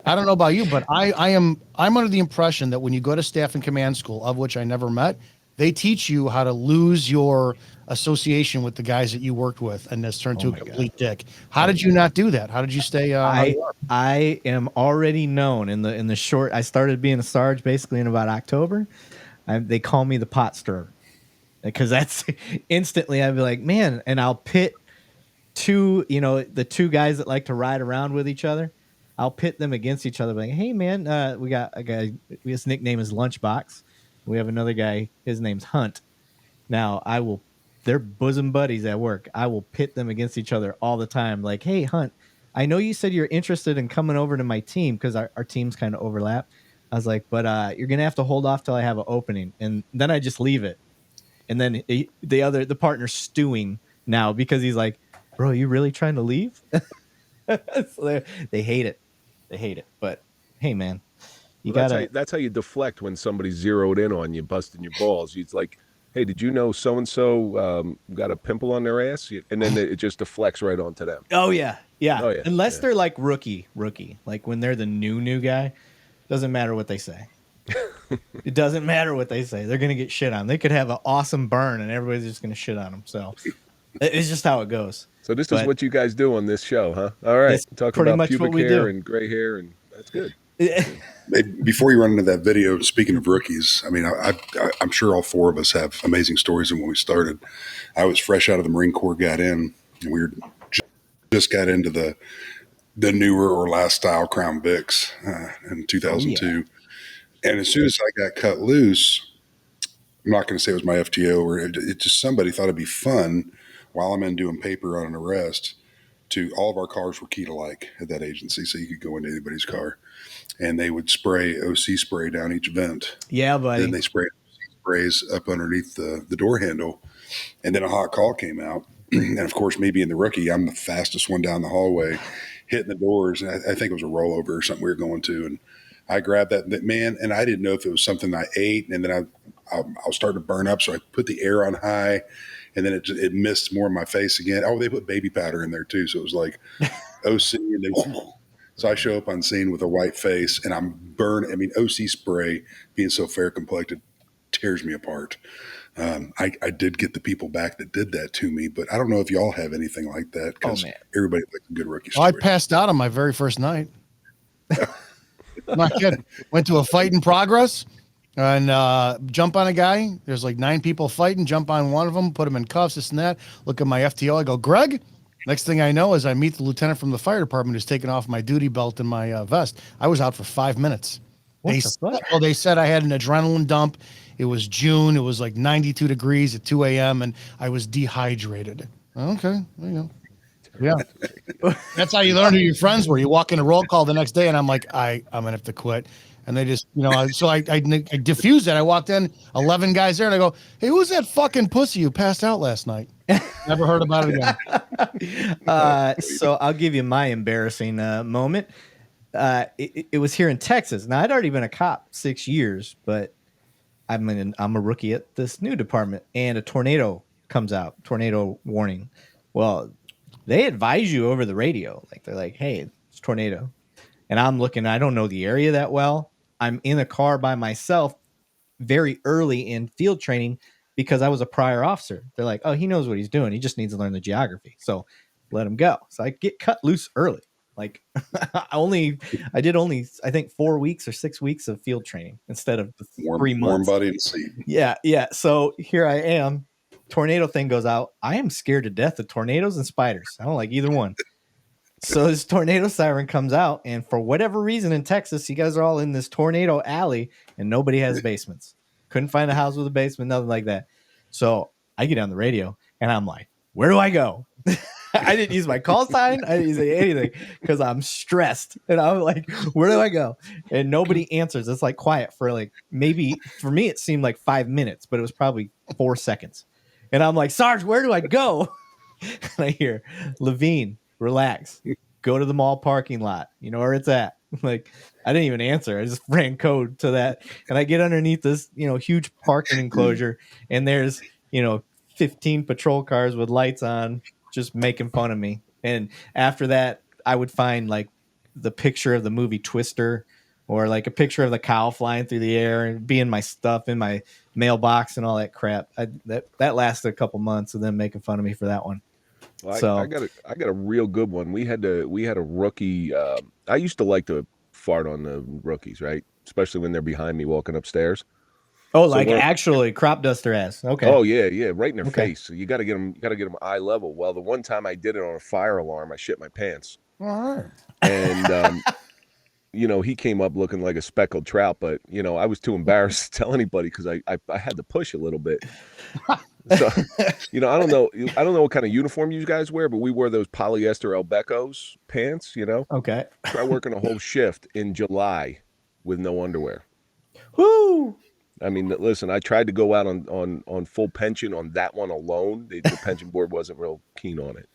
I don't know about you, but I'm under the impression that when you go to staff and command school, of which I never met, they teach you how to lose your association with the guys that you worked with and this turned to a complete dick. How did you not do that? How did you stay how you are? I am already known in the short. I started being a sarge basically in about October. They call me the pot stirrer because that's instantly I'd be like, man, and I'll pit the two guys that like to ride around with each other. I'll pit them against each other. Like, hey man, we got a guy. His nickname is Lunchbox. We have another guy. His name's Hunt. Now they're bosom buddies at work. I will pit them against each other all the time. Like, hey Hunt, I know you said you're interested in coming over to my team because our teams kind of overlap. I was like, but you're gonna have to hold off till I have an opening, and then I just leave it. And then the partner's stewing now because he's like, bro, you really trying to leave? So they hate it. They hate it. But hey, man, that's how you deflect when somebody's zeroed in on you, busting your balls. It's like, hey, did you know so and so got a pimple on their ass? And then it just deflects right onto them. Oh yeah. Unless they're like rookie, like when they're the new guy, doesn't matter what they say. It doesn't matter what they say. They're gonna get shit on. They could have an awesome burn, and everybody's just gonna shit on them. So it's just how it goes. So this is what you guys do on this show, huh? All right, talk about pubic hair and gray hair, and that's good. Before you run into that video, speaking of rookies, I mean, I'm sure all four of us have amazing stories of when we started. I was fresh out of the Marine Corps, got in, and we just got into the newer or last style Crown Vics in 2002. Oh, yeah. And as soon as I got cut loose, I'm not going to say it was my FTO or it just somebody thought it'd be fun while I'm in doing paper on an arrest. All of our cars were keyed alike at that agency, so you could go into anybody's car, and they would spray OC spray down each vent. Yeah, buddy. Then they sprayed sprays up underneath the door handle, and then a hot call came out, and of course, me being the rookie, I'm the fastest one down the hallway, hitting the doors, and I think it was a rollover or something we were going to, and I grabbed that man, and I didn't know if it was something I ate, and then I was starting to burn up, so I put the air on high, and then it missed more of my face again. Oh, they put baby powder in there too, so it was like OC, and then so I show up on scene with a white face, and I'm burned. I mean, OC spray being so fair complected tears me apart. I did get the people back that did that to me, but I don't know if y'all have anything like that because everybody likes a good rookie story. I passed out on my very first night. I'm not kidding. Went to a fight in progress and jump on a guy. There's like 9 people fighting, jump on one of them, put him in cuffs, this and that. Look at my FTO. I go, Greg. Next thing I know is I meet the lieutenant from the fire department who's taking off my duty belt and my vest. I was out for 5 minutes. They said I had an adrenaline dump. It was June. It was like 92 degrees at 2 a.m. and I was dehydrated. Okay, there you go. Yeah. That's how you learn who your friends were. You walk in a roll call the next day and I'm like, I'm going to have to quit. And they just, so I diffused it. I walked in, 11 guys there, and I go, hey, who's that fucking pussy who passed out last night? Never heard about it again. So I'll give you my embarrassing moment. It was here in Texas. Now, I'd already been a cop 6 years, but I'm a rookie at this new department, and a tornado comes out, tornado warning. Well, they advise you over the radio. Like, they're like, hey, it's tornado. And I'm looking, I don't know the area that well. I'm in a car by myself very early in field training because I was a prior officer. They're like, oh, he knows what he's doing. He just needs to learn the geography. So let him go. So I get cut loose early. Like I did only, I think 4 weeks or 6 weeks of field training instead of 3 months. Warm body and seat. Yeah. So here I am. Tornado thing goes out. I am scared to death of tornadoes and spiders. I don't like either one. So this tornado siren comes out, and for whatever reason in Texas, you guys are all in this tornado alley, and nobody has basements. Couldn't find a house with a basement, nothing like that. So I get on the radio, and I'm like, where do I go? I didn't use my call sign. I didn't say anything because I'm stressed. And I'm like, where do I go? And nobody answers. It's like quiet for like maybe, for me, it seemed like 5 minutes, but it was probably 4 seconds. And I'm like, Sarge, where do I go? And I hear, Lavigne, relax. Go to the mall parking lot. You know where it's at. Like, I didn't even answer. I just ran code to that. And I get underneath this, huge parking enclosure. And there's, 15 patrol cars with lights on just making fun of me. And after that, I would find like the picture of the movie Twister, or like a picture of the cow flying through the air and being my stuff in my mailbox and all that crap. That lasted a couple months of them making fun of me for that one. Well, So I got a real good one. We had a rookie. I used to like to fart on the rookies, right? Especially when they're behind me walking upstairs. like actually crop duster ass. Okay. Oh yeah, right in their Okay. face. So you got to get them eye level. Well, the one time I did it on a fire alarm, I shit my pants, All right. and he came up looking like a speckled trout, but I was too embarrassed to tell anybody because I had to push a little bit. So, I don't know what kind of uniform you guys wear, but we wore those polyester Albecos pants. Okay. Try working a whole shift in July with no underwear. Woo! I mean, listen, I tried to go out on full pension on that one alone. The pension board wasn't real keen on it.